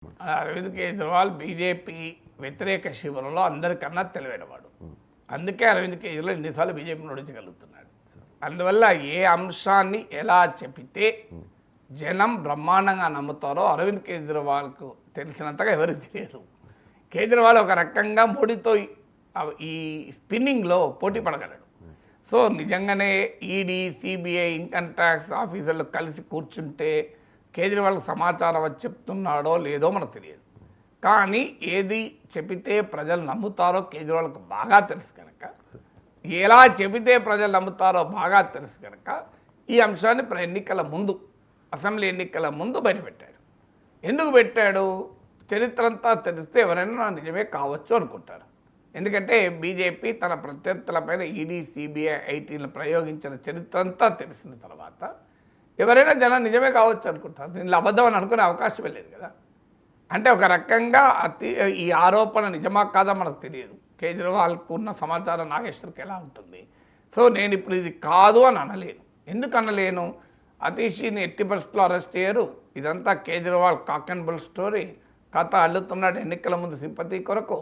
Arvind Kejriwal BJP వ్యతిరేక శిబిరంలో అందరికన్నా తెలివైనవాడు. అందుకే అరవింద్ కేజ్రీవాల్ ఎన్నిసార్లు బీజేపీని ఓడించగలుగుతున్నాడు. అందువల్ల ఏ అంశాన్ని ఎలా చెప్పితే జనం బ్రహ్మాండంగా నమ్ముతారో అరవింద్ కేజ్రీవాల్కు తెలిసినంతగా ఎవరికి తెలియదు. కేజ్రీవాల్ ఒక రకంగా మోడీతో ఈ స్పిన్నింగ్లో పోటీ పడగలడు. సో నిజంగానే ఈడీ, సిబిఐ, ఇన్కమ్ ట్యాక్స్ ఆఫీసర్లు కలిసి కూర్చుంటే కేజ్రీవాల్కి సమాచారం వచ్చి చెప్తున్నాడో లేదో మనకు తెలియదు. కానీ ఏది చెబితే ప్రజలు నమ్ముతారో కేజ్రీవాల్కి బాగా తెలుసు కనుక, ఎలా చెబితే ప్రజలు నమ్ముతారో బాగా తెలుసు కనుక ఈ అంశాన్ని ఎన్నికల ముందు, అసెంబ్లీ ఎన్నికల ముందు బయటపెట్టాడు. ఎందుకు పెట్టాడు? చరిత్ర అంతా తెలిస్తే ఎవరైనా నిజమే కావచ్చు అనుకుంటారు. ఎందుకంటే బీజేపీ తన ప్రత్యర్థులపైన ఈడీ, సిబిఐ, ఐటీలను ప్రయోగించిన చరిత్ర అంతా తెలిసిన తర్వాత ఎవరైనా జనం నిజమే కావచ్చు అనుకుంటారు. దీనిలో అబద్ధం అని అనుకునే అవకాశమే లేదు కదా. అంటే ఒక రకంగా ఈ ఆరోపణ నిజమా కాదా మనకు తెలియదు. కేజ్రీవాల్కు ఉన్న సమాచారం నాగేశ్వర్కి ఎలా ఉంటుంది? సో నేను ఇప్పుడు ఇది కాదు అని అనలేను. ఎందుకు అనలేను? అతీషిని ఎట్టి పరిస్థితుల్లో అరెస్ట్ చేయరు. ఇదంతా Kejriwal cock and bull story. కథ అల్లుతున్నాడు ఎన్నికల ముందు సింపతి కొరకు.